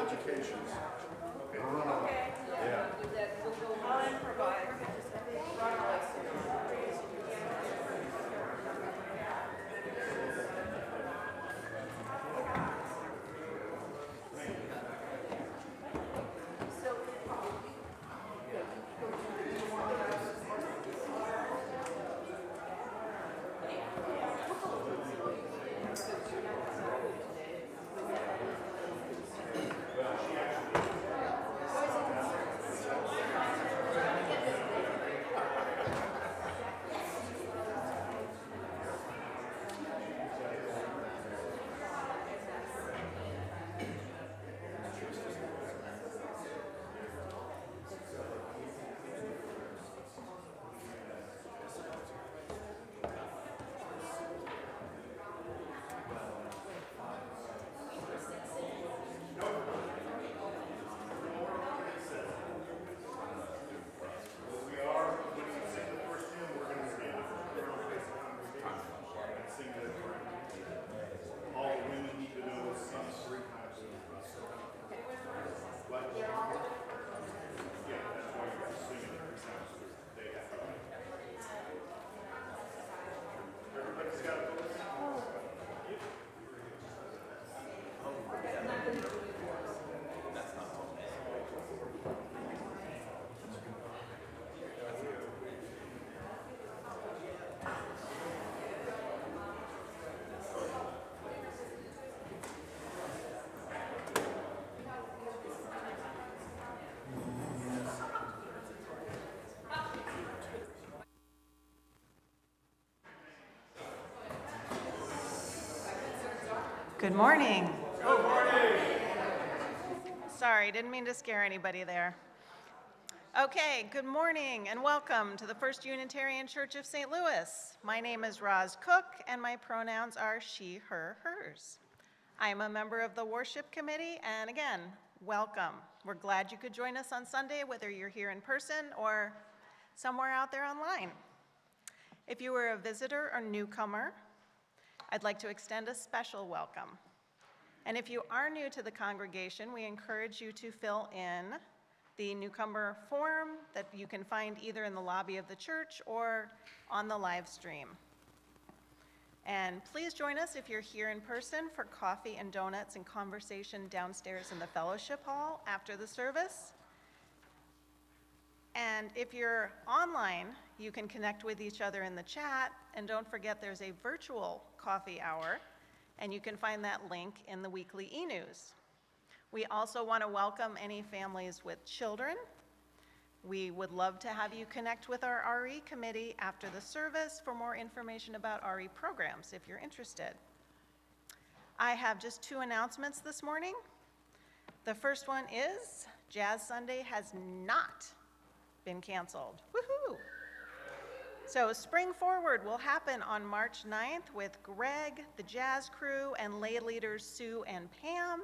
educations. Okay. Yeah. I'll improvise. Good morning. Good morning. Sorry, didn't mean to scare anybody there. Okay, good morning and welcome to the First Unitarian Church of St. Louis. My name is Roz Cook and my pronouns are she, her, hers. I'm a member of the worship committee and again, welcome. We're glad you could join us on Sunday, whether you're here in person or somewhere out there online. If you were a visitor or newcomer, I'd like to extend a special welcome. And if you are new to the congregation, we encourage you to fill in the newcomer form that you can find either in the lobby of the church or on the live stream. And please join us if you're here in person for coffee and donuts and conversation downstairs in the fellowship hall after the service. And if you're online, you can connect with each other in the chat, and don't forget there's a virtual coffee hour, and you can find that link in the weekly e-news. We also want to welcome any families with children. We would love to have you connect with our RE committee after the service for more information about RE programs if you're interested. I have just two announcements this morning. The first one is Jazz Sunday has not been canceled. Woohoo! So Spring Forward will happen on March 9th with Greg, the jazz crew, and lay leaders Sue and Pam.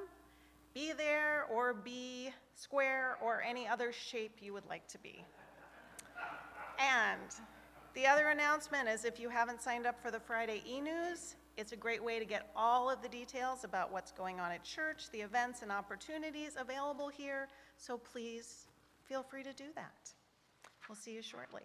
Be there or be square or any other shape you would like to be. And the other announcement is if you haven't signed up for the Friday e-news, it's a great way to get all of the details about what's going on at church, the events and opportunities available here, so please feel free to do that. We'll see you shortly.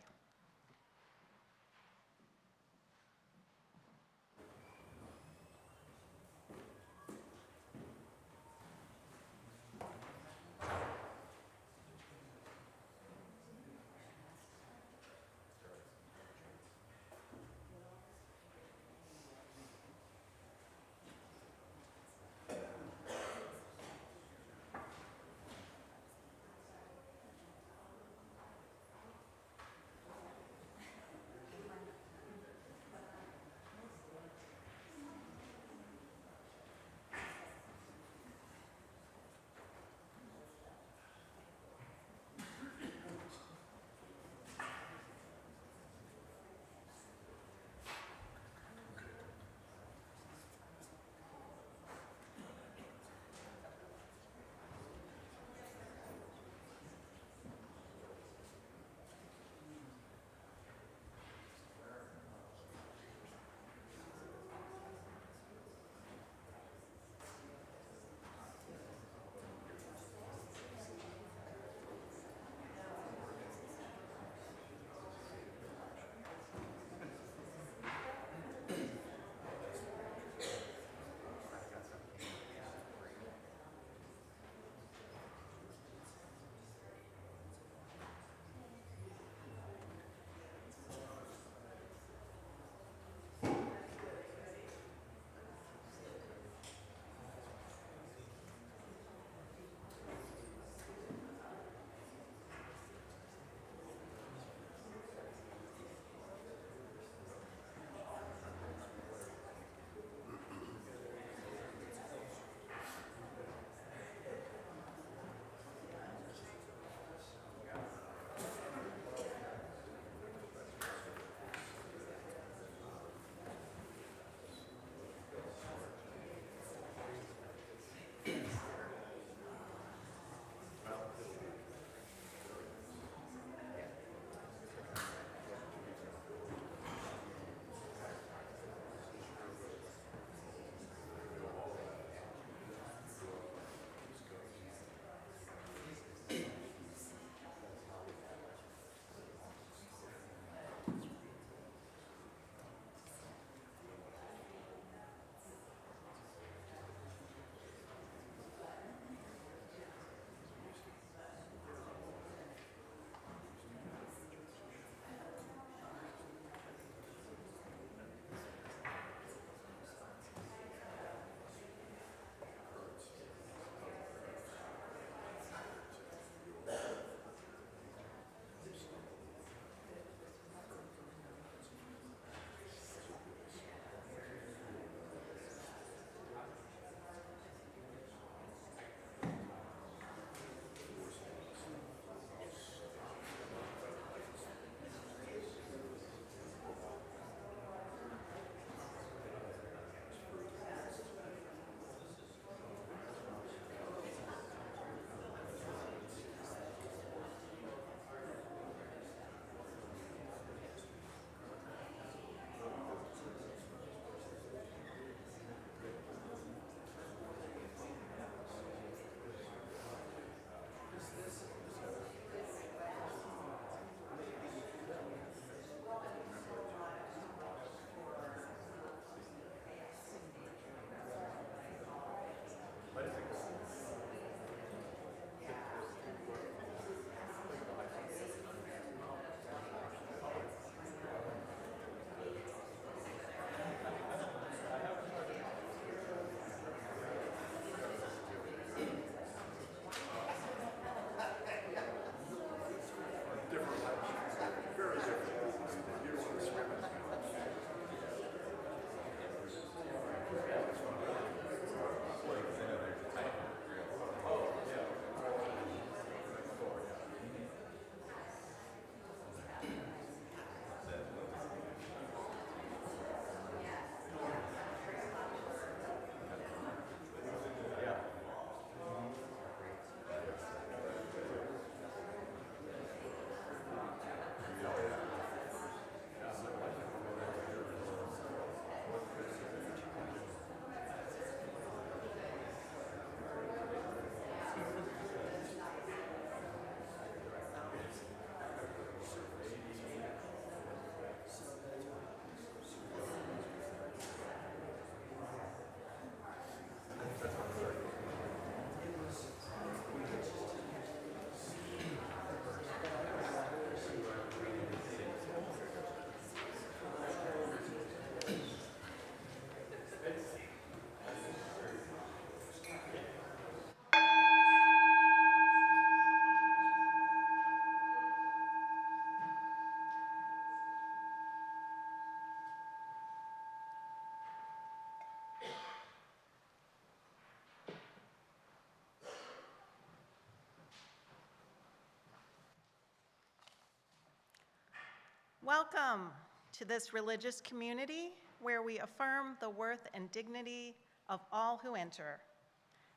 Welcome to this religious community where we affirm the worth and dignity of all who enter.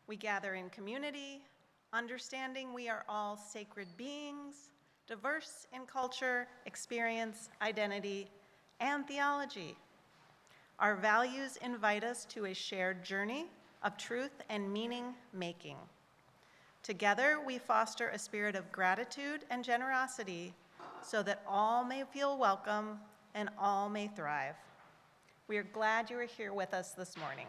We gather in community, understanding we are all sacred beings, diverse in culture, experience, identity, and theology. Our values invite us to a shared journey of truth and meaning making. Together, we foster a spirit of gratitude and generosity so that all may feel welcome and all may thrive. We are glad you are here with us this morning.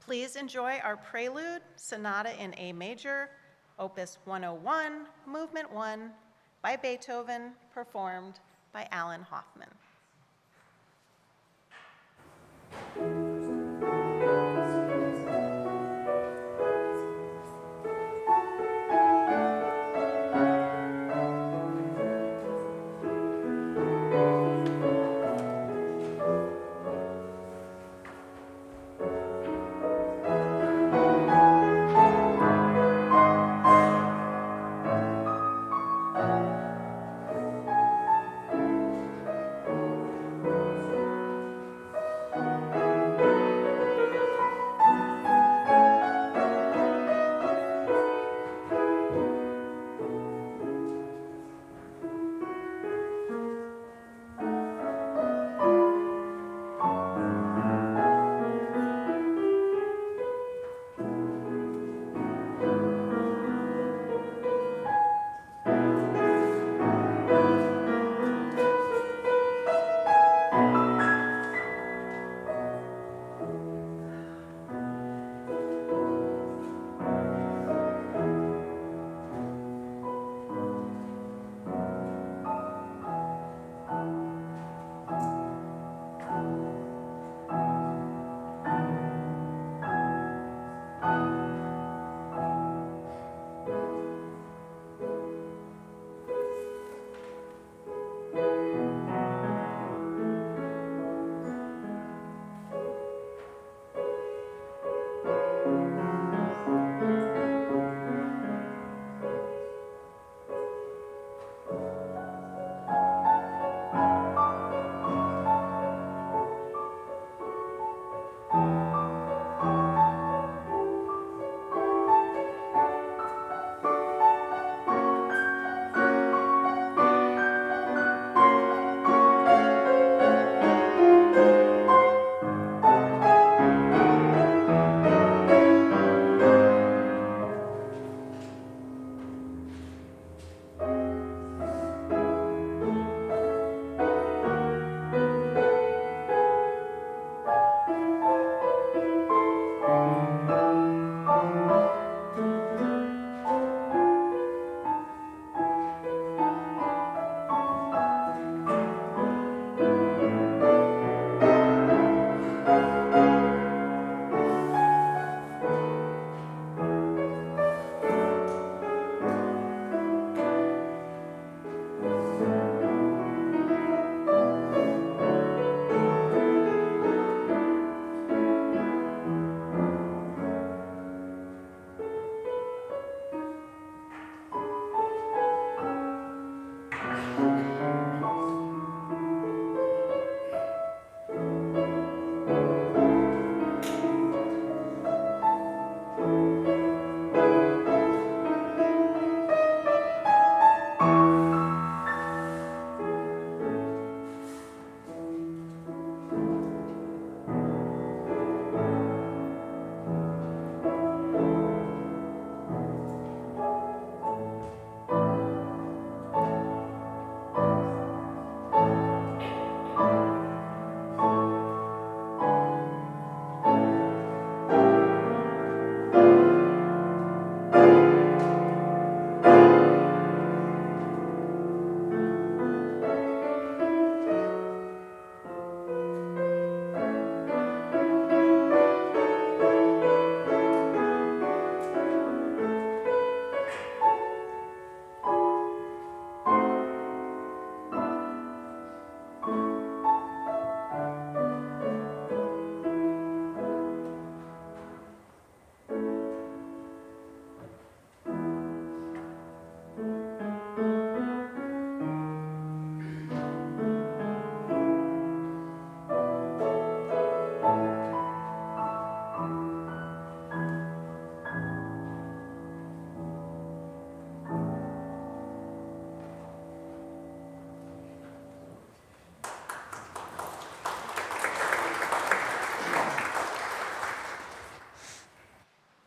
Please enjoy our prelude, Sonata in A Major, Opus 101, Movement 1, by Beethoven, performed by Alan Hoffman.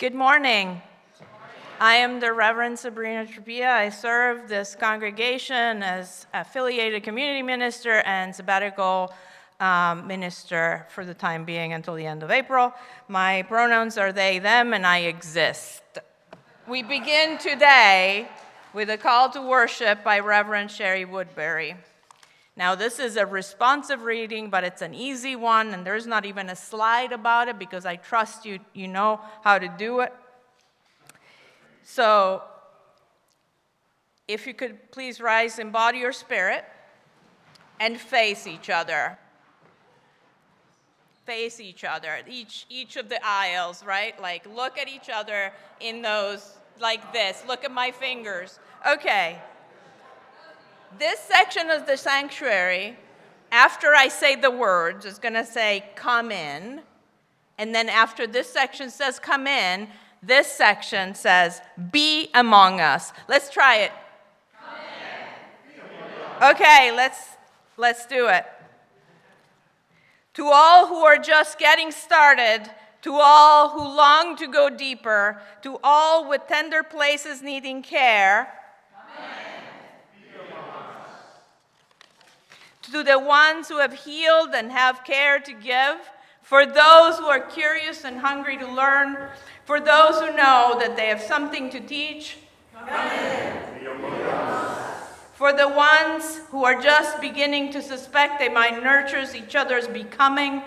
Good morning. I am the Reverend Sabrina Trupia. I serve this congregation as affiliated community minister and sabbatical minister for the time being until the end of April. My pronouns are they, them, and I exist. We begin today with a call to worship by Reverend Sherry Woodbury. Now, this is a responsive reading, but it's an easy one, and there's not even a slide about it because I trust you know how to do it. So, if you could please rise, embody your spirit, and face each other. Face each other, each of the aisles, right? Like, look at each other in those, like this. Look at my fingers. Okay. This section of the sanctuary, after I say the words, is going to say, come in. And then after this section says, come in, this section says, be among us. Let's try it. Come in. Okay, let's do it. To all who are just getting started, to all who long to go deeper, to all with tender places needing care, to the ones who have healed and have care to give, for those who are curious and hungry to learn, for those who know that they have something to teach, for the ones who are just beginning to suspect they might nurture each other's becoming,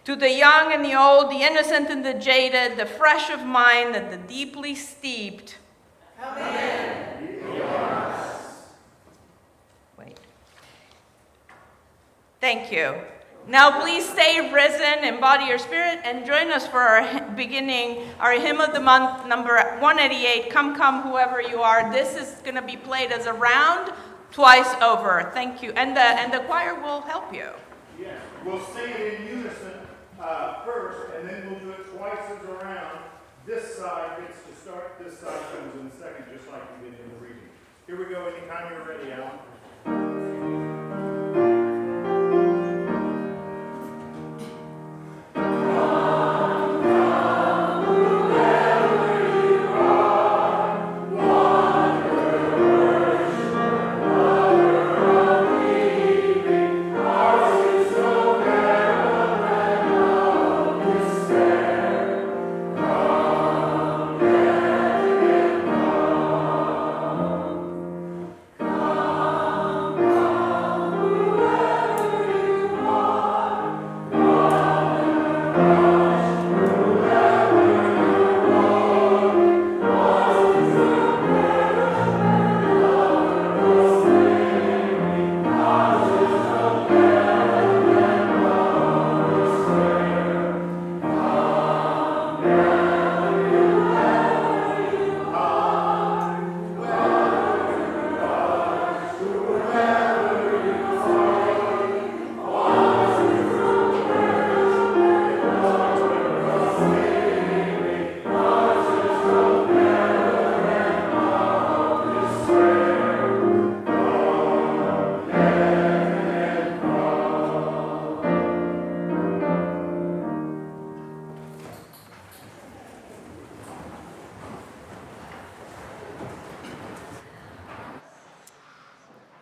to the young and the old, the innocent and the jaded, the fresh of mind and the deeply steeped. Thank you. Now please stay risen, embody your spirit, and join us for our hymn of the month, number 188, Come, Come, Whoever You Are. This is going to be played as a round twice over. Thank you. And the choir will help you. Yes, we'll sing it in unison first, and then we'll do it twice as a round. This side gets to start, this side comes in second, just like we did in the reading. Here we go, anytime you're ready, Alan.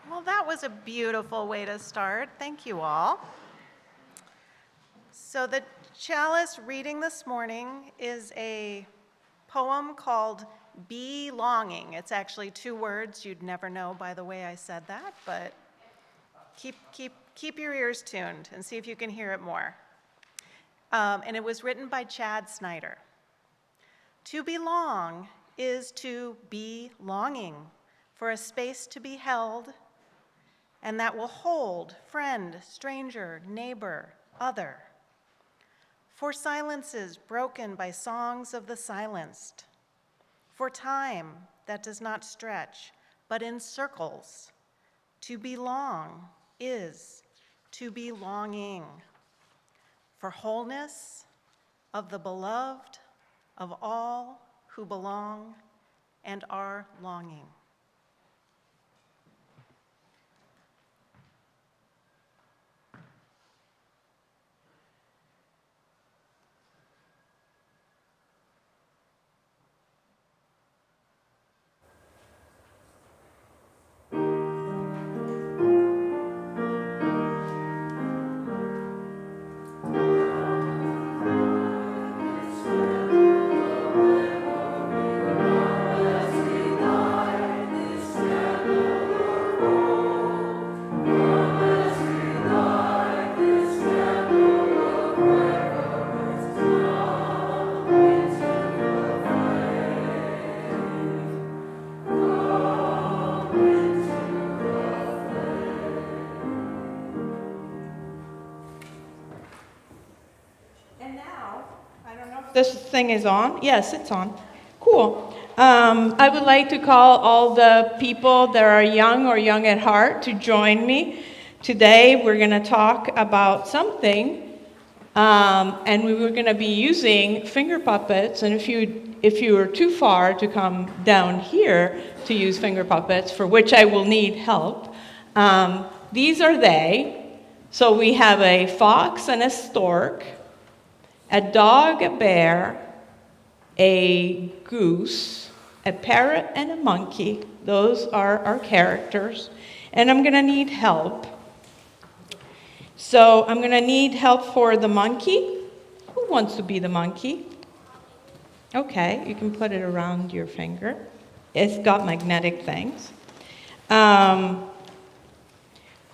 Well, that was a beautiful way to start. Thank you all. So the chalice reading this morning is a poem called Belonging. It's actually 2 words. You'd never know by the way I said that, but keep your ears tuned and see if you can hear it more. And it was written by Chad Snyder. To belong is to be longing for a space to be held, and that will hold friend, stranger, neighbor, other. For silences broken by songs of the silenced. For time that does not stretch, but in circles. To belong is to be longing. For wholeness of the beloved of all who belong and are longing. this thing is on? Yes, it's on. Cool. I would like to call all the people that are young or young at heart to join me. Today, we're going to talk about something, and we were going to be using finger puppets. And if you are too far to come down here to use finger puppets, for which I will need help, these are they. So we have a fox and a stork, a dog, a bear, a goose, a parrot, and a monkey. Those are our characters. And I'm going to need help. So I'm going to need help for the monkey. Who wants to be the monkey? Okay, you can put it around your finger. It's got magnetic things.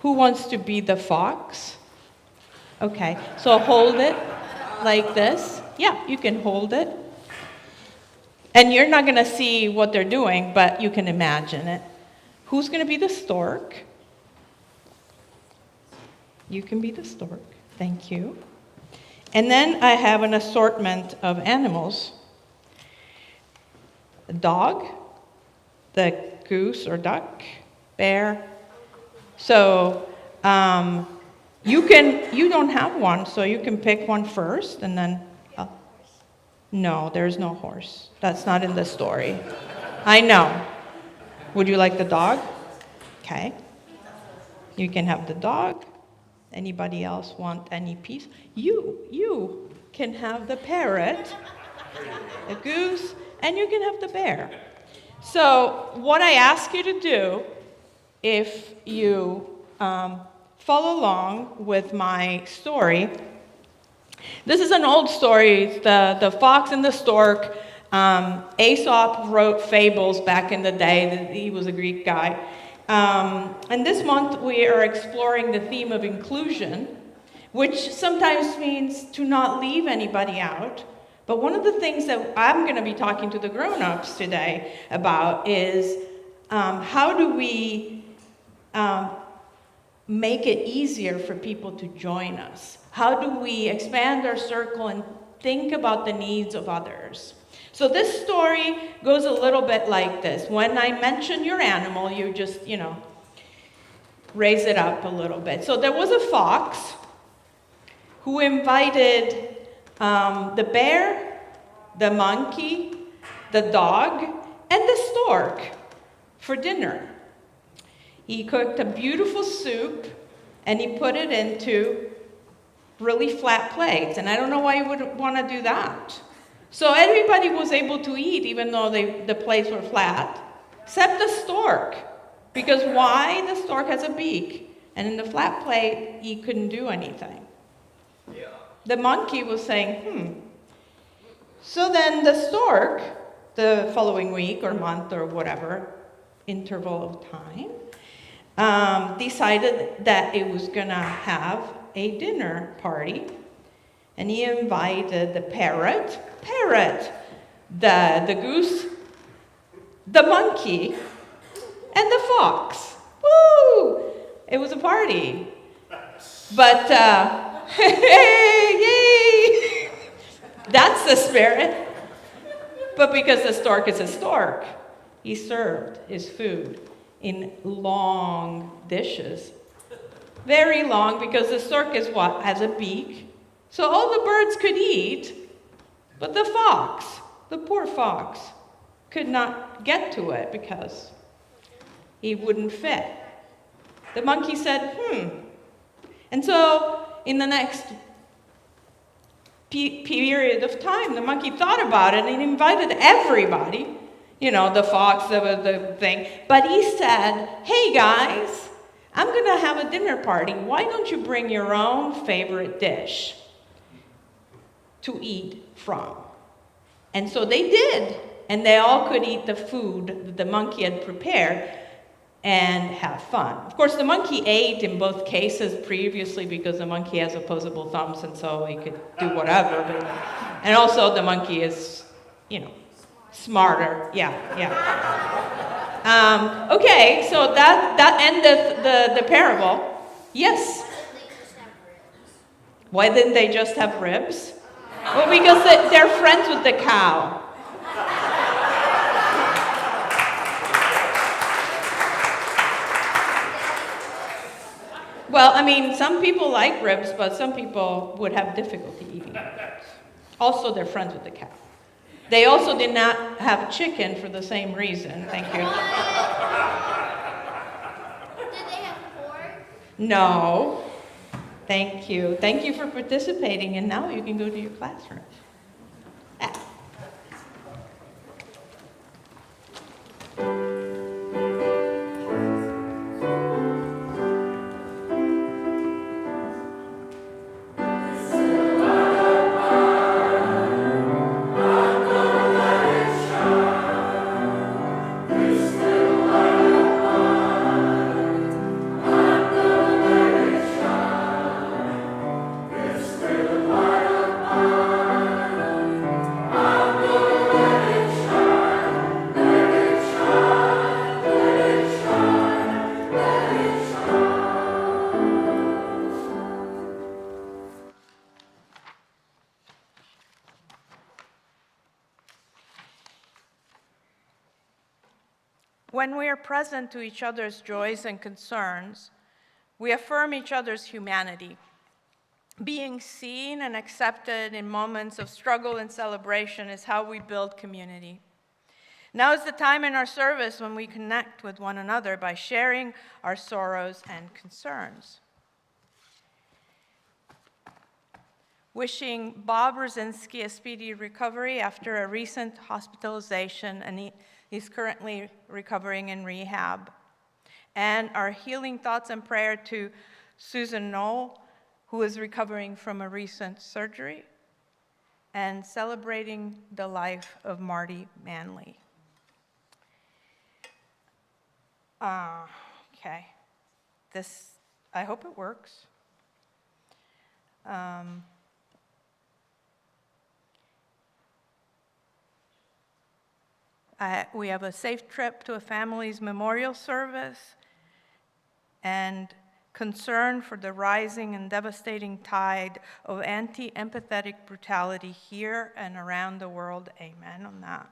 Who wants to be the fox? Okay, so hold it like this. Yeah, you can hold it. And you're not going to see what they're doing, but you can imagine it. Who's going to be the stork? You can be the stork. Thank you. And then I have an assortment of animals. The dog, the goose or duck, bear. So you don't have one, so you can pick one first, and then. No, there's no horse. That's not in the story. I know. Would you like the dog? Okay. You can have the dog. Anybody else want any piece? You can have the parrot, the goose, and you can have the bear. So what I ask you to do, if you follow along with my story, this is an old story. It's the fox and the stork. Aesop wrote fables back in the day. He was a Greek guy. And this month we are exploring the theme of inclusion, which sometimes means to not leave anybody out. But one of the things that I'm going to be talking to the grown-ups today about is how do we make it easier for people to join us? How do we expand our circle and think about the needs of others? So this story goes a little bit like this. When I mention your animal, you just, raise it up a little bit. So there was a fox who invited the bear, the monkey, the dog, and the stork for dinner. He cooked a beautiful soup, and he put it into really flat plates. And I don't know why you would want to do that. So everybody was able to eat, even though the plates were flat, except the stork. Because why? The stork has a beak. And in the flat plate, he couldn't do anything. Yeah. The monkey was saying, So then the stork, the following week or month or whatever interval of time, decided that it was going to have a dinner party. And he invited the parrot, the goose, the monkey, and the fox. Woo! It was a party. But, yay! That's the spirit. But because the stork is a stork, he served his food in long dishes. Very long, because the stork is what? Has a beak. So all the birds could eat, but the fox, the poor fox, could not get to it because he wouldn't fit. The monkey said, And so in the next period of time, the monkey thought about it and he invited everybody, the fox, the thing. But he said, hey guys, I'm going to have a dinner party. Why don't you bring your own favorite dish to eat from? And so they did. And they all could eat the food that the monkey had prepared and have fun. Of course, the monkey ate in both cases previously because the monkey has opposable thumbs, and so he could do whatever. And also the monkey is, smarter. Yeah. Okay, so that ended the parable. Yes? Why didn't they just have ribs? Well, because they're friends with the cow. Well, I mean, some people like ribs, but some people would have difficulty eating ribs. Also, they're friends with the cow. They also did not have chicken for the same reason. Thank you. Did they have pork? No. Thank you. Thank you for participating, and now you can go to your classroom. Ah. When we are present to each other's joys and concerns, we affirm each other's humanity. Being seen and accepted in moments of struggle and celebration is how we build community. Now is the time in our service when we connect with one another by sharing our sorrows and concerns. Wishing Bob Rosinski a speedy recovery after a recent hospitalization, and he's currently recovering in rehab. And our healing thoughts and prayer to Susan Knoll, who is recovering from a recent surgery, and celebrating the life of Marty Manley. Okay. I hope it works. We have a safe trip to a family's memorial service and concern for the rising and devastating tide of anti-empathetic brutality here and around the world. Amen on that.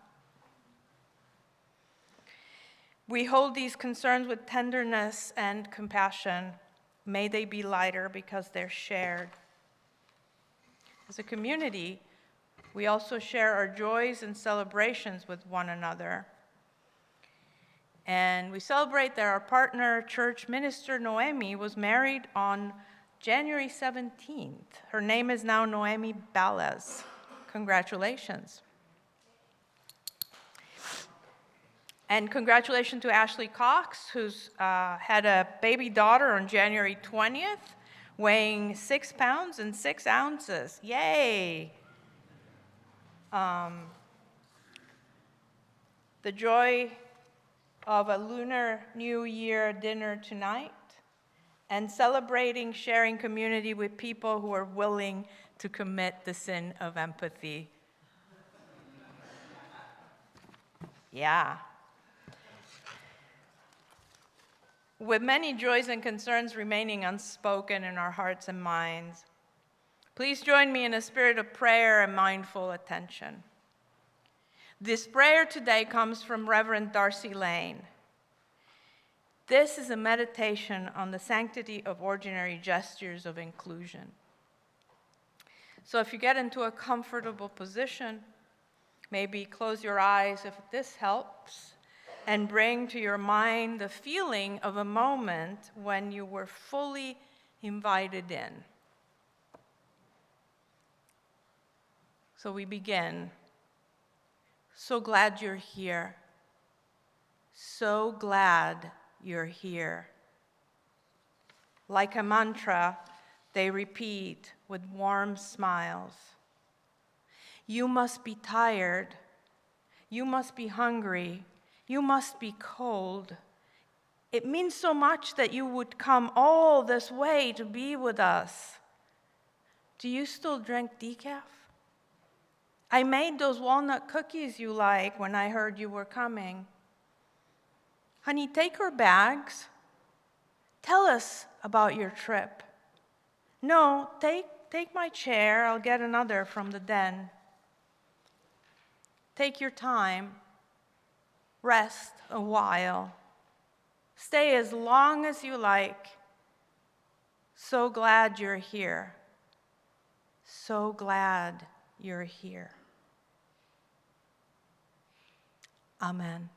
We hold these concerns with tenderness and compassion. May they be lighter because they're shared. As a community, we also share our joys and celebrations with one another. And we celebrate that our partner, church minister Noemi, was married on January 17th. Her name is now Noemi Balez. Congratulations. And congratulations to Ashley Cox, who's had a baby daughter on January 20th, weighing 6 pounds and 6 ounces. Yay! The joy of a Lunar New Year dinner tonight, and celebrating sharing community with people who are willing to commit the sin of empathy. Yeah. With many joys and concerns remaining unspoken in our hearts and minds, please join me in a spirit of prayer and mindful attention. This prayer today comes from Reverend Darcy Lane. This is a meditation on the sanctity of ordinary gestures of inclusion. So if you get into a comfortable position, maybe close your eyes if this helps, and bring to your mind the feeling of a moment when you were fully invited in. So we begin. So glad you're here. So glad you're here. Like a mantra, they repeat with warm smiles. You must be tired. You must be hungry. You must be cold. It means so much that you would come all this way to be with us. Do you still drink decaf? I made those walnut cookies you like when I heard you were coming. Honey, take our bags. Tell us about your trip. No, take take my chair. I'll get another from the den. Take your time. Rest a while. Stay as long as you like. So glad you're here. So glad you're here. Amen.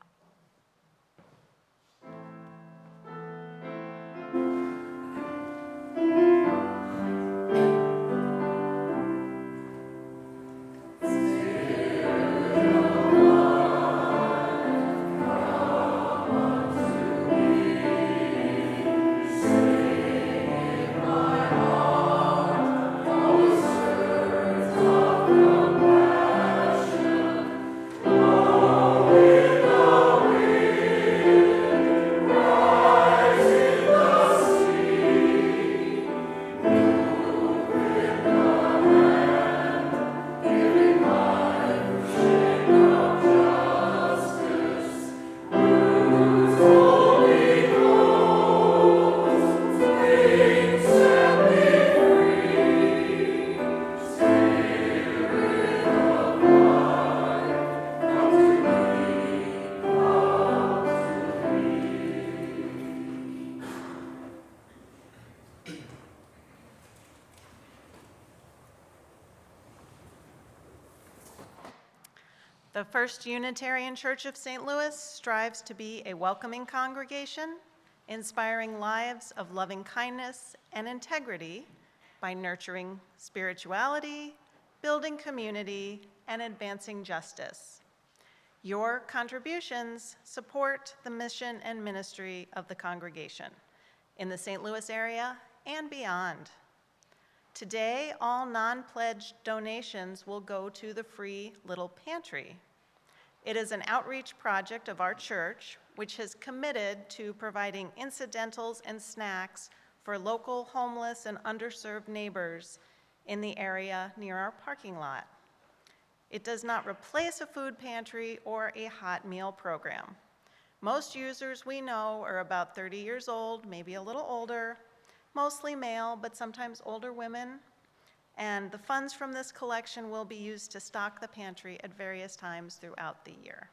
The First Unitarian Church of St. Louis strives to be a welcoming congregation, inspiring lives of loving kindness and integrity by nurturing spirituality, building community, and advancing justice. Your contributions support the mission and ministry of the congregation in the St. Louis area and beyond. Today, all non-pledged donations will go to the free Little Pantry. It is an outreach project of our church, which has committed to providing incidentals and snacks for local homeless and underserved neighbors in the area near our parking lot. It does not replace a food pantry or a hot meal program. Most users we know are about 30 years old, maybe a little older, mostly male, but sometimes older women. And the funds from this collection will be used to stock the pantry at various times throughout the year.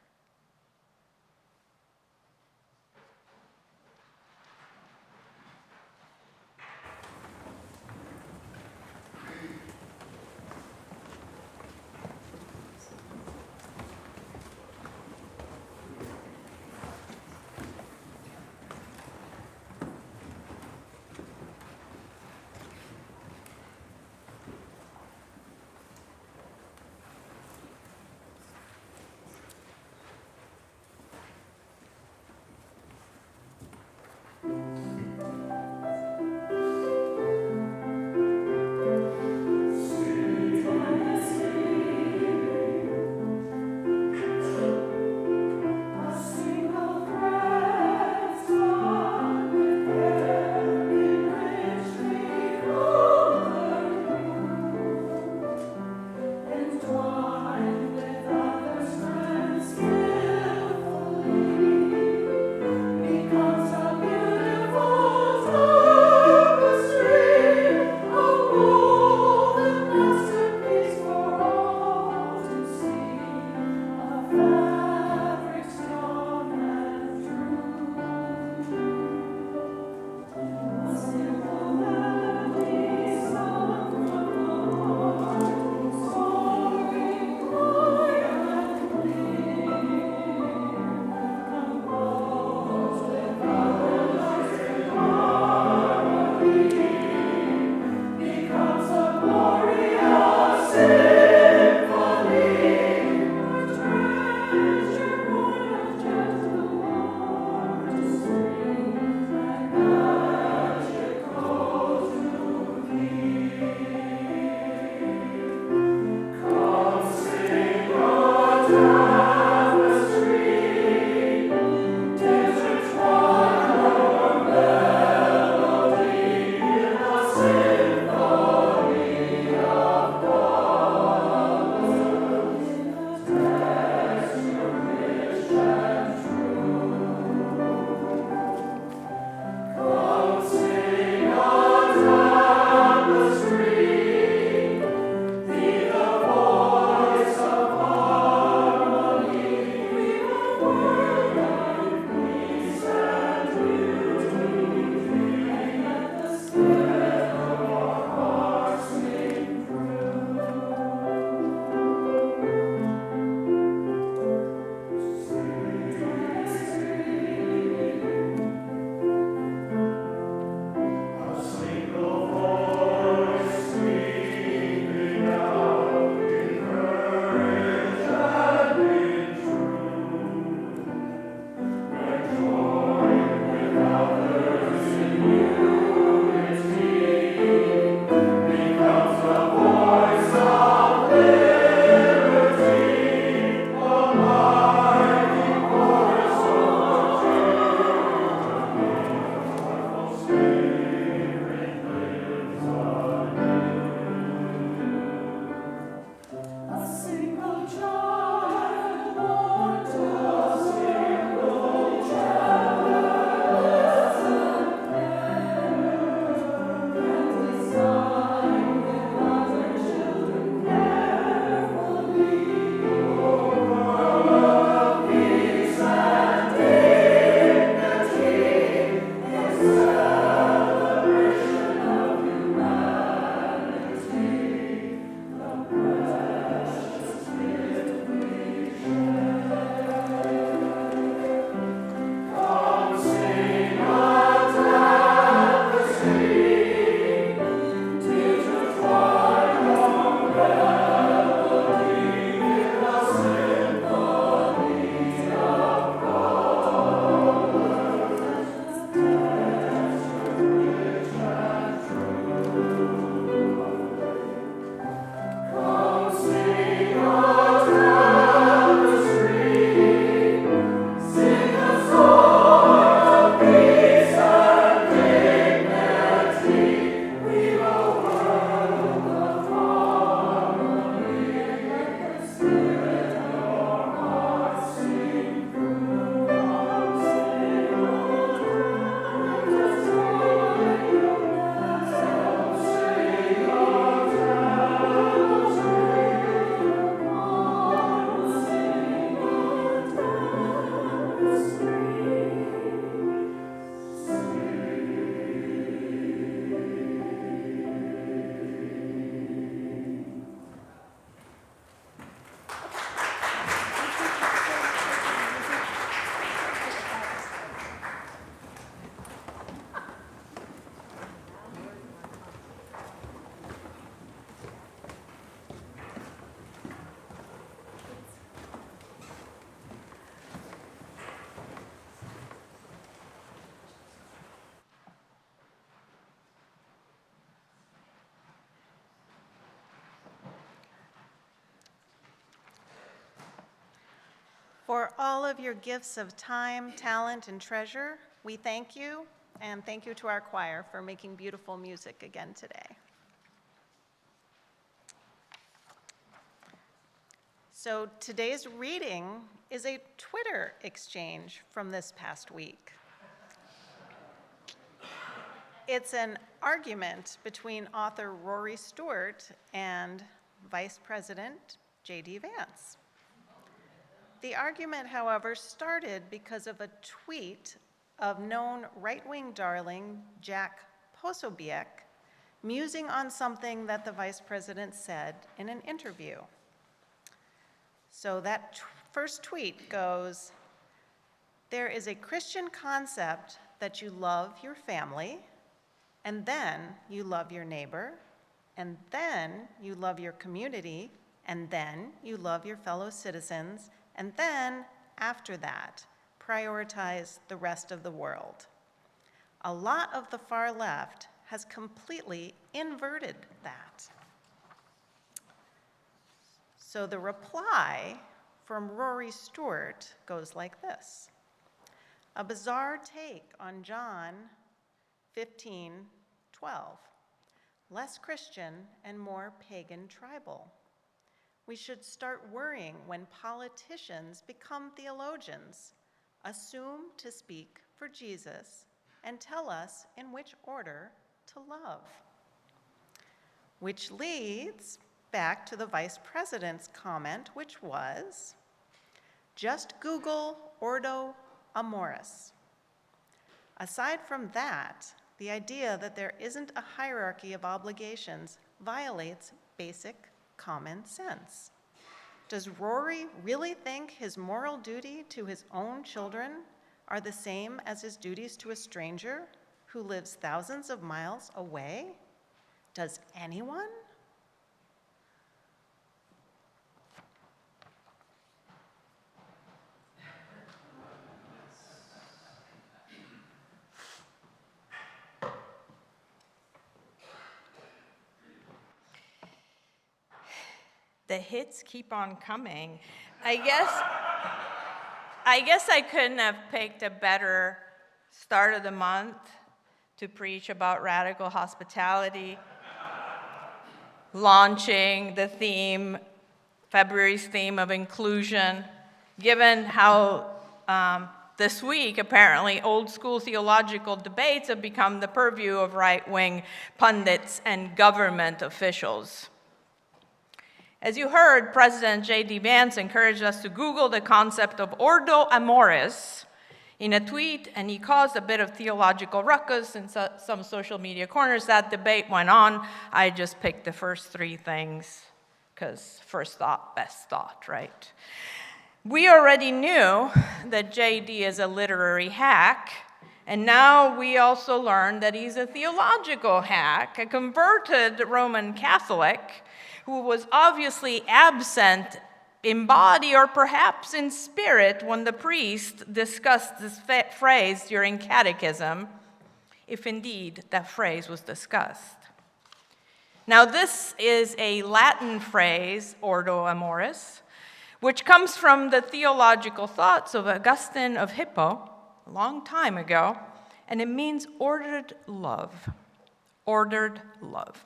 For all of your gifts of time, talent, and treasure, we thank you, and thank you to our choir for making beautiful music again today. So today's reading is a Twitter exchange from this past week. It's an argument between author Rory Stewart and Vice President J.D. Vance. The argument, however, started because of a tweet of known right-wing darling Jack Posobiec musing on something that the vice president said in an interview. So that first tweet goes, "There is a Christian concept that you love your family, and then you love your neighbor, and then you love your community, and then you love your fellow citizens, and then, after that, prioritize the rest of the world." A lot of the far left has completely inverted that. So the reply from Rory Stewart goes like this: "A bizarre take on John 15:12, less Christian and more pagan tribal. We should start worrying when politicians become theologians, assume to speak for Jesus, and tell us in which order to love." Which leads back to the vice president's comment, which was, "Just Google Ordo Amoris." Aside from that, the idea that there isn't a hierarchy of obligations violates basic common sense. Does Rory really think his moral duty to his own children are the same as his duties to a stranger who lives thousands of miles away? Does anyone? The hits keep on coming. I guess I couldn't have picked a better start of the month to preach about radical hospitality, launching the theme, February's theme of inclusion, given how this week, apparently, old school theological debates have become the purview of right-wing pundits and government officials. As you heard, President J.D. Vance encouraged us to Google the concept of Ordo Amoris in a tweet, and he caused a bit of theological ruckus in some social media corners. That debate went on. I just picked the first three things, because first thought, best thought, right? We already knew that J.D. is a literary hack, and now we also learned that he's a theological hack, a converted Roman Catholic who was obviously absent in body or perhaps in spirit when the priest discussed this phrase during catechism, if indeed that phrase was discussed. Now, this is a Latin phrase, Ordo Amoris, which comes from the theological thoughts of Augustine of Hippo a long time ago, and it means ordered love. Ordered love.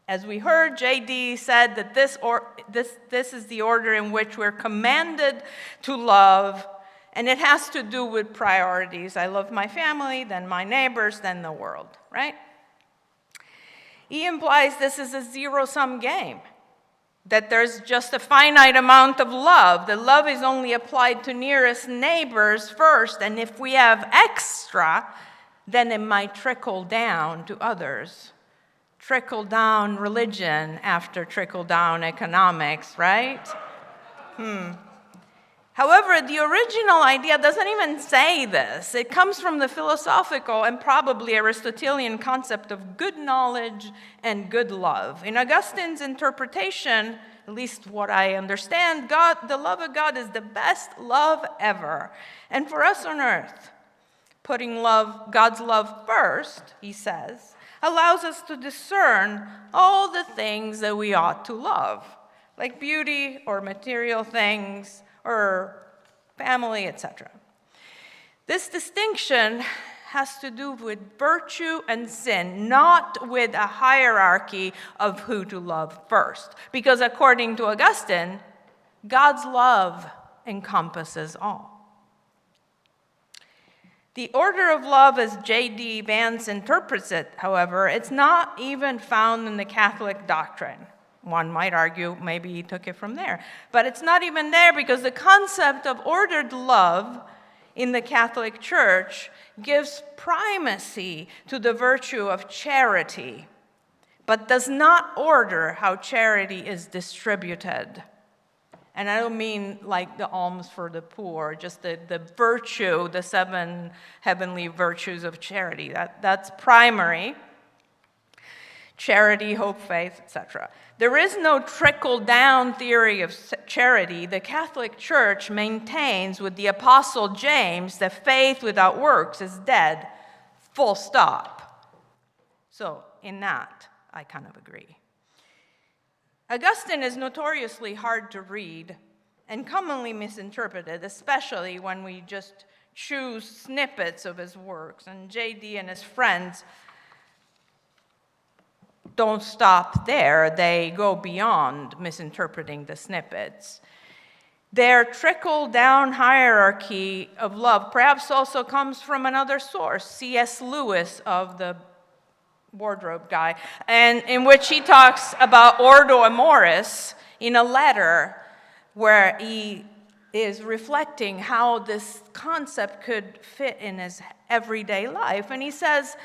As we heard, J.D. said that this is the order in which we're commanded to love, and it has to do with priorities. I love my family, then my neighbors, then the world, right? He implies this is a zero-sum game, that there's just a finite amount of love. The love is only applied to nearest neighbors first, and if we have extra, then it might trickle down to others. Trickle down religion after trickle down economics, right? However, the original idea doesn't even say this. It comes from the philosophical and probably Aristotelian concept of good knowledge and good love. In Augustine's interpretation, at least what I understand, the love of God is the best love ever. And for us on earth, putting God's love first, he says, allows us to discern all the things that we ought to love, like beauty or material things or family, etc. This distinction has to do with virtue and sin, not with a hierarchy of who to love first. Because according to Augustine, God's love encompasses all. The order of love, as J.D. Vance interprets it, however, it's not even found in the Catholic doctrine. One might argue maybe he took it from there. But it's not even there because the concept of ordered love in the Catholic Church gives primacy to the virtue of charity, but does not order how charity is distributed. And I don't mean like the alms for the poor, just the virtue, the 7 heavenly virtues of charity. That's primary. Charity, hope, faith, etc. There is no trickle-down theory of charity. The Catholic Church maintains with the Apostle James that faith without works is dead, full stop. So in that, I kind of agree. Augustine is notoriously hard to read and commonly misinterpreted, especially when we just choose snippets of his works. And J.D. and his friends don't stop there. They go beyond misinterpreting the snippets. Their trickle-down hierarchy of love perhaps also comes from another source, C.S. Lewis of the wardrobe guy, and in which he talks about ordo amoris in a letter where he is reflecting how this concept could fit in his everyday life. And he says,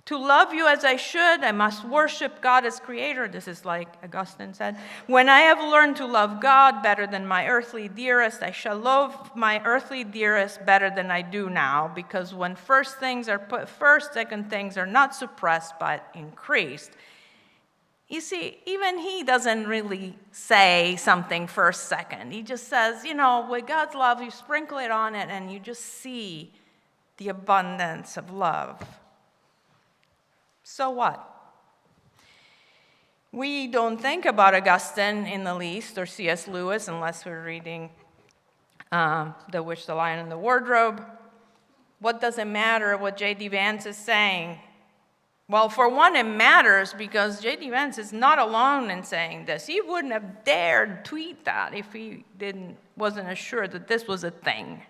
to love you as I should, I must worship God as creator. This is like Augustine said. When I have learned to love God better than my earthly dearest, I shall love my earthly dearest better than I do now, because when first things are put first, second things are not suppressed but increased. You see, even he doesn't really say something first, second. He just says, with God's love, you sprinkle it on it and you just see the abundance of love. So what? We don't think about Augustine in the least, or C.S. Lewis, unless we're reading The Witch, the Lion, and the Wardrobe. What does it matter what J.D. Vance is saying? Well, for one, it matters because J.D. Vance is not alone in saying this. He wouldn't have dared tweet that if he wasn't assured that this was a thing.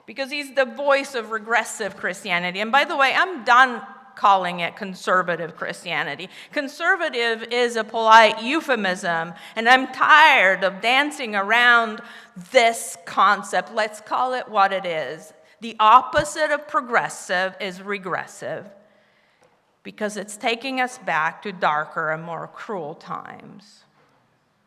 Because he's the voice of regressive Christianity. And by the way, I'm done calling it conservative Christianity. Conservative is a polite euphemism, and I'm tired of dancing around this concept. Let's call it what it is. The opposite of progressive is regressive, because it's taking us back to darker and more cruel times.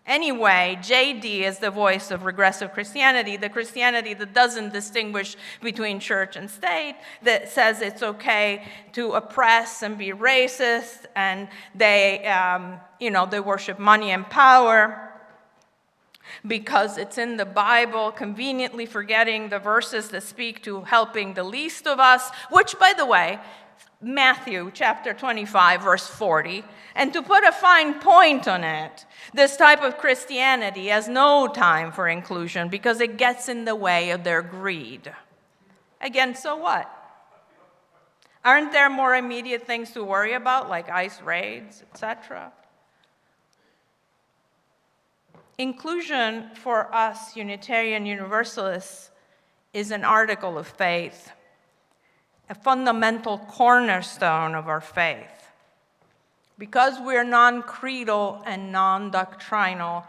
Anyway, J.D. is the voice of regressive Christianity, the Christianity that doesn't distinguish between church and state, that says it's okay to oppress and be racist, and they worship money and power because it's in the Bible, conveniently forgetting the verses that speak to helping the least of us, which, by the way, Matthew chapter 25, verse 40. And to put a fine point on it, this type of Christianity has no time for inclusion because it gets in the way of their greed. Again, so what? Aren't there more immediate things to worry about, like ICE raids, etc.? Inclusion for us Unitarian Universalists is an article of faith, a fundamental cornerstone of our faith. Because we're non-creedal and non-doctrinal,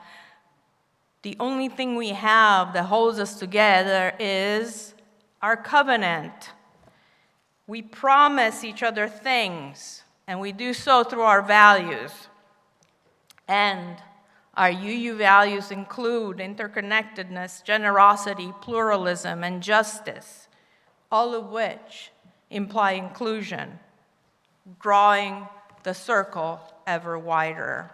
the only thing we have that holds us together is our covenant. We promise each other things, and we do so through our values. And our UU values include interconnectedness, generosity, pluralism, and justice, all of which imply inclusion, drawing the circle ever wider.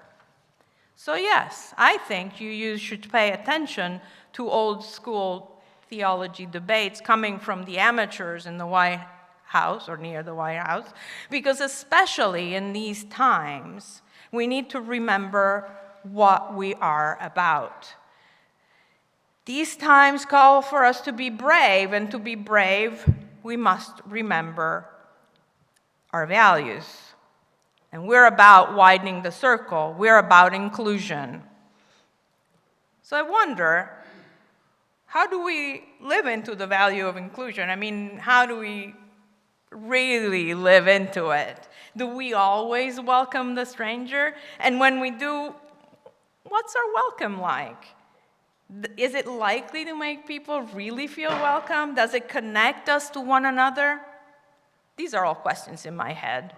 So yes, I think you should pay attention to old school theology debates coming from the amateurs in the White House or near the White House, because especially in these times, we need to remember what we are about. These times call for us to be brave, and to be brave, we must remember our values. And we're about widening the circle. We're about inclusion. So I wonder, how do we live into the value of inclusion? I mean, how do we really live into it? Do we always welcome the stranger? And when we do, what's our welcome like? Is it likely to make people really feel welcome? Does it connect us to one another? These are all questions in my head.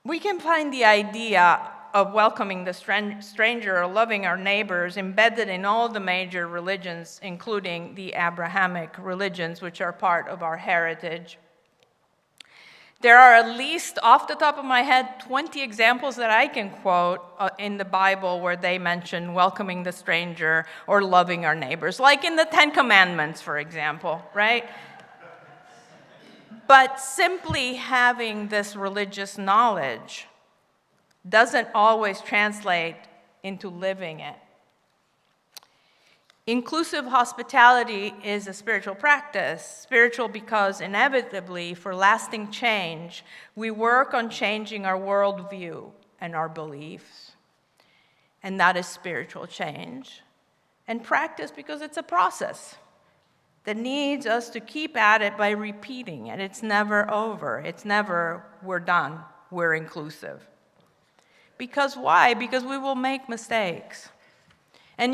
We can find the idea of welcoming the stranger or loving our neighbors embedded in all the major religions, including the Abrahamic religions, which are part of our heritage. There are at least, off the top of my head, 20 examples that I can quote in the Bible where they mention welcoming the stranger or loving our neighbors, like in the Ten Commandments, for example, right? But simply having this religious knowledge doesn't always translate into living it. Inclusive hospitality is a spiritual practice, spiritual because inevitably, for lasting change, we work on changing our worldview and our beliefs. And that is spiritual change. And practice because it's a process that needs us to keep at it by repeating it. It's never over. It's never, we're done, we're inclusive. Because why? Because we will make mistakes. And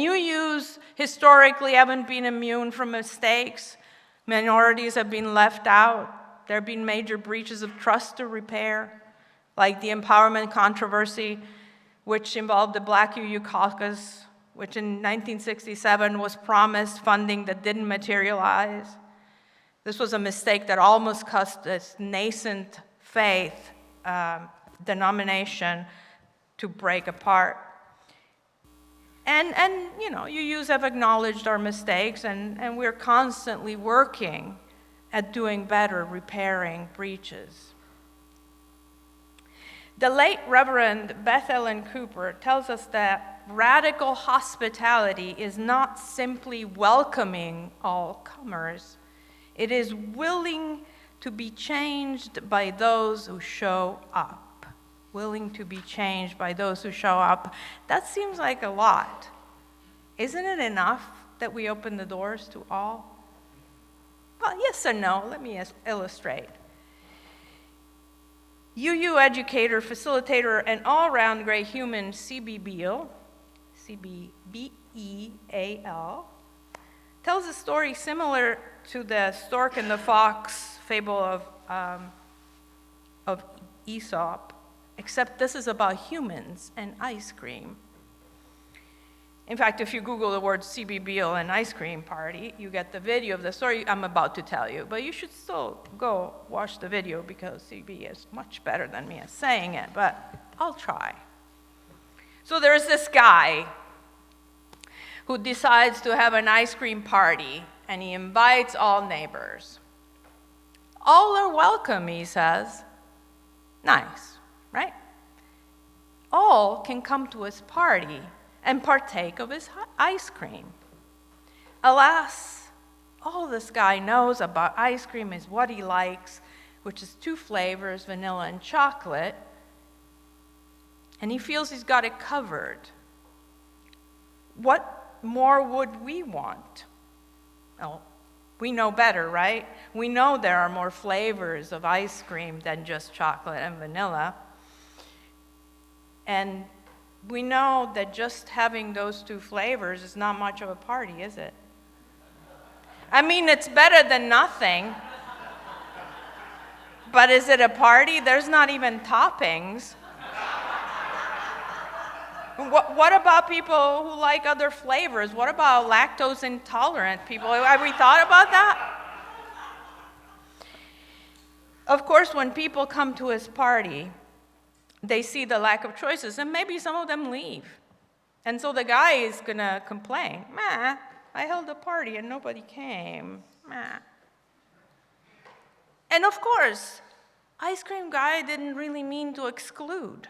historically haven't been immune from mistakes. Minorities have been left out. There have been major breaches of trust to repair, like the empowerment controversy, which involved the Black UU caucus, which in 1967 was promised funding that didn't materialize. This was a mistake that almost cost this nascent faith denomination to break apart. And UUs have acknowledged our mistakes, and we're constantly working at doing better, repairing breaches. The late Reverend Beth Ellen Cooper tells us that radical hospitality is not simply welcoming all comers. It is willing to be changed by those who show up. Willing to be changed by those who show up. That seems like a lot. Isn't it enough that we open the doors to all? Well, yes and no. Let me illustrate. UU educator, facilitator, and all-around great human C.B. Beal, C-B-B-E-A-L, tells a story similar to the stork and the fox fable of Aesop, except this is about humans and ice cream. In fact, if you Google the word C.B. Beal and ice cream party, you get the video of the story I'm about to tell you. But you should still go watch the video because C.B. is much better than me at saying it, but I'll try. So there's this guy who decides to have an ice cream party, and he invites all neighbors. All are welcome, he says. Nice, right? All can come to his party and partake of his ice cream. Alas, all this guy knows about ice cream is what he likes, which is 2 flavors, vanilla and chocolate, and he feels he's got it covered. What more would we want? Oh, we know better, right? We know there are more flavors of ice cream than just chocolate and vanilla. And we know that just having those 2 flavors is not much of a party, is it? I mean, it's better than nothing. But is it a party? There's not even toppings. What about people who like other flavors? What about lactose intolerant people? Have we thought about that? Of course, when people come to his party, they see the lack of choices, and maybe some of them leave. And so the guy is going to complain, I held a party and nobody came. And of course, ice cream guy didn't really mean to exclude.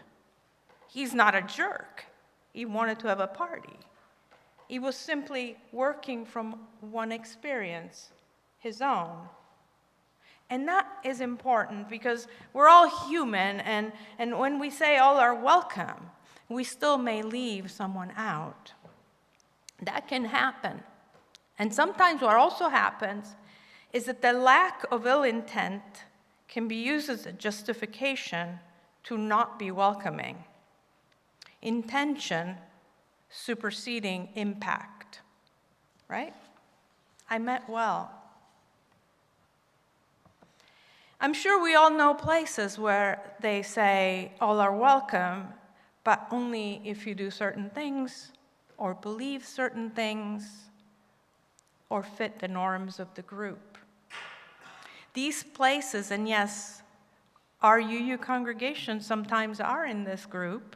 He's not a jerk. He wanted to have a party. He was simply working from one experience, his own. And that is important because we're all human, and when we say all are welcome, we still may leave someone out. That can happen. And sometimes what also happens is that the lack of ill intent can be used as a justification to not be welcoming. Intention superseding impact, right? I meant well. I'm sure we all know places where they say all are welcome, but only if you do certain things or believe certain things or fit the norms of the group. These places, and yes, our UU congregations sometimes are in this group,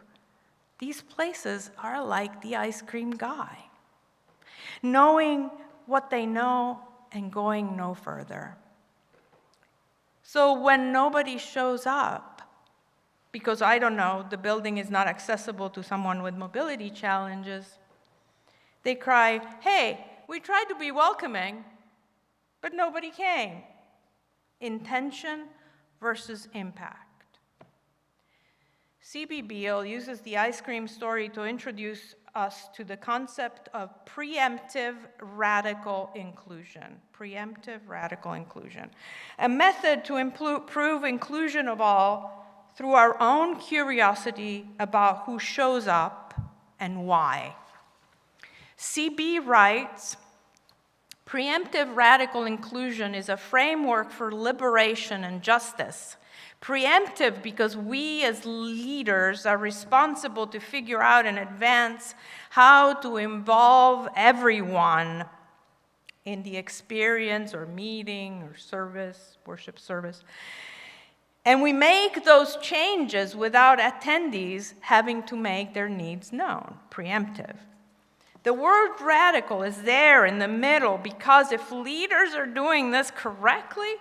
these places are like the ice cream guy, knowing what they know and going no further. So when nobody shows up, because I don't know, the building is not accessible to someone with mobility challenges, they cry, hey, we tried to be welcoming, but nobody came. Intention versus impact. C.B. Beale uses the ice cream story to introduce us to the concept of preemptive radical inclusion. Preemptive radical inclusion. A method to improve inclusion of all through our own curiosity about who shows up and why. C.B. writes, preemptive radical inclusion is a framework for liberation and justice. Preemptive because we as leaders are responsible to figure out in advance how to involve everyone in the experience or meeting or service, worship service. And we make those changes without attendees having to make their needs known. Preemptive. The word radical is there in the middle because if leaders are doing this correctly,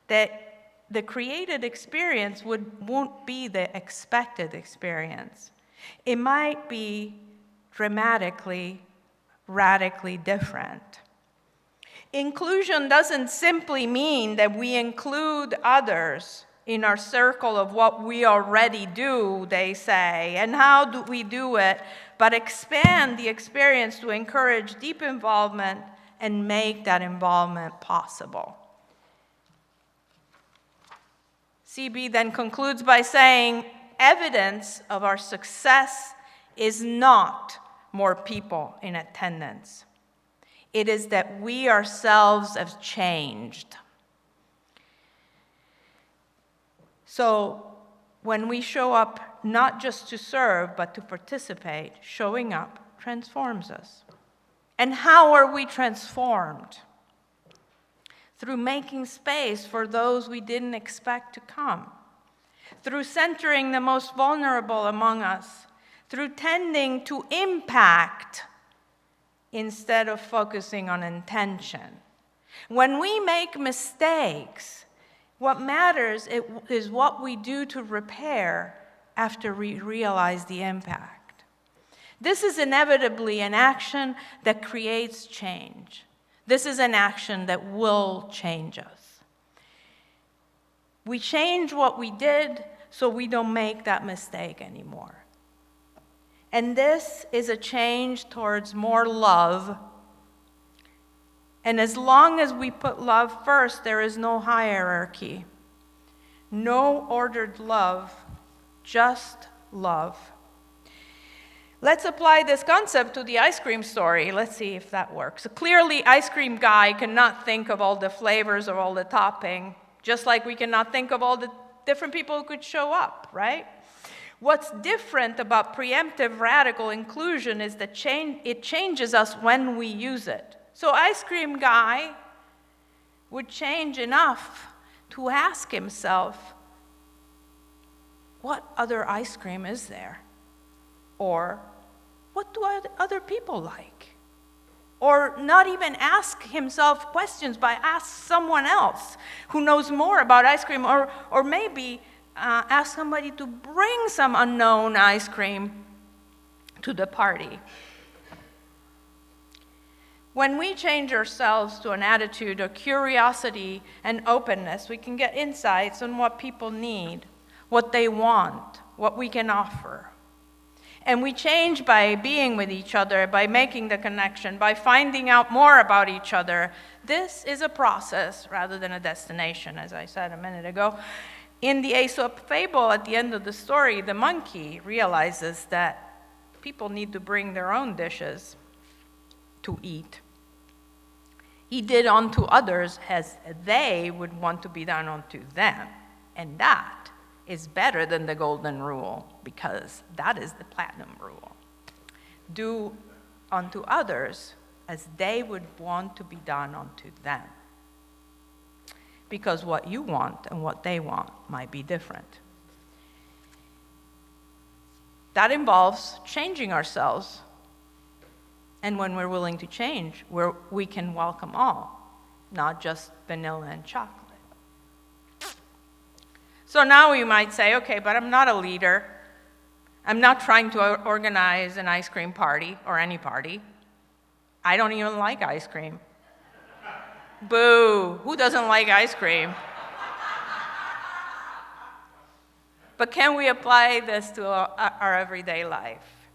that the created experience won't be the expected experience. It might be dramatically, radically different. Inclusion doesn't simply mean that we include others in our circle of what we already do, they say, and how do we do it, but expand the experience to encourage deep involvement and make that involvement possible. CB then concludes by saying, evidence of our success is not more people in attendance. It is that we ourselves have changed. So when we show up not just to serve, but to participate, showing up transforms us. And how are we transformed? Through making space for those we didn't expect to come, through centering the most vulnerable among us, through tending to impact instead of focusing on intention. When we make mistakes, what matters is what we do to repair after we realize the impact. This is inevitably an action that creates change. This is an action that will change us. We change what we did so we don't make that mistake anymore. And this is a change towards more love. And as long as we put love first, there is no hierarchy, no ordered love, just love. Let's apply this concept to the ice cream story. Let's see if that works. So clearly, ice cream guy cannot think of all the flavors or all the topping, just like we cannot think of all the different people who could show up, right? What's different about preemptive radical inclusion is that it changes us when we use it. So ice cream guy would change enough to ask himself, what other ice cream is there? Or, what do other people like? Or not even ask himself questions, but ask someone else who knows more about ice cream, or maybe ask somebody to bring some unknown ice cream to the party. When we change ourselves to an attitude of curiosity and openness, we can get insights on what people need, what they want, what we can offer. And we change by being with each other, by making the connection, by finding out more about each other. This is a process rather than a destination, as I said a minute ago. In the Aesop fable, at the end of the story, the monkey realizes that people need to bring their own dishes to eat. He did unto others as they would want to be done unto them. And that is better than the golden rule, because that is the platinum rule. Do unto others as they would want to be done unto them. Because what you want and what they want might be different. That involves changing ourselves. And when we're willing to change, we can welcome all, not just vanilla and chocolate. So now you might say, okay, but I'm not a leader. I'm not trying to organize an ice cream party or any party. I don't even like ice cream. Boo, who doesn't like ice cream? But can we apply this to our everyday life?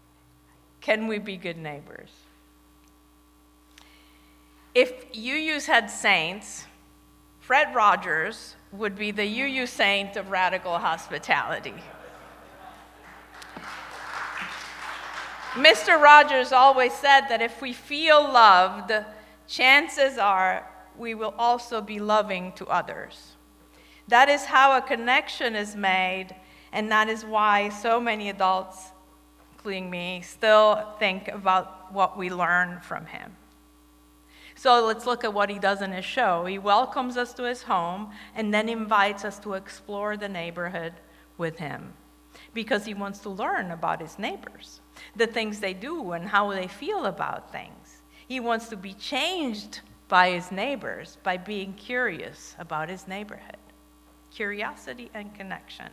Can we be good neighbors? If UUs had saints, Fred Rogers would be the UU saint of radical hospitality. Mr. Rogers always said that if we feel loved, chances are we will also be loving to others. That is how a connection is made, and that is why so many adults, including me, still think about what we learn from him. So let's look at what he does in his show. He welcomes us to his home and then invites us to explore the neighborhood with him because he wants to learn about his neighbors, the things they do and how they feel about things. He wants to be changed by his neighbors by being curious about his neighborhood. Curiosity and connection.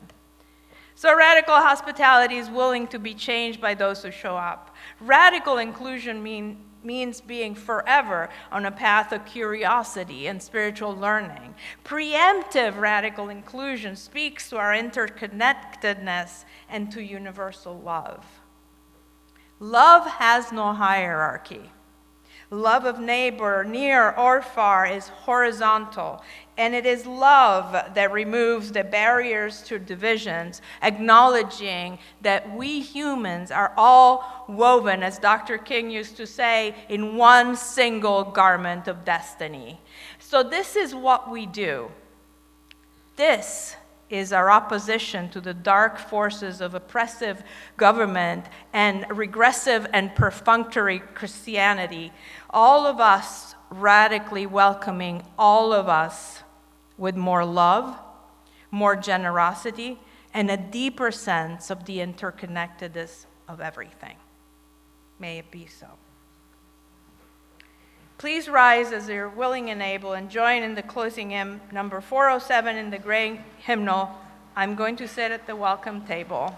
So radical hospitality is willing to be changed by those who show up. Radical inclusion means being forever on a path of curiosity and spiritual learning. Preemptive radical inclusion speaks to our interconnectedness and to universal love. Love has no hierarchy. Love of neighbor, near or far, is horizontal, and it is love that removes the barriers to divisions, acknowledging that we humans are all woven, as Dr. King used to say, in one single garment of destiny. So this is what we do. This is our opposition to the dark forces of oppressive government and regressive and perfunctory Christianity. All of us radically welcoming all of us with more love, more generosity, and a deeper sense of the interconnectedness of everything. May it be so. Please rise as you're willing and able and join in the closing hymn, number 407 in the gray hymnal. I'm going to sit at the welcome table.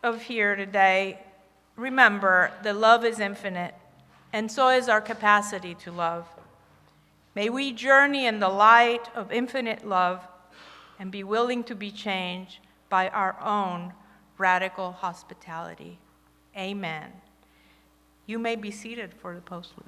of here today, remember that love is infinite, and so is our capacity to love. May we journey in the light of infinite love and be willing to be changed by our own radical hospitality. Amen. You may be seated for the postlude.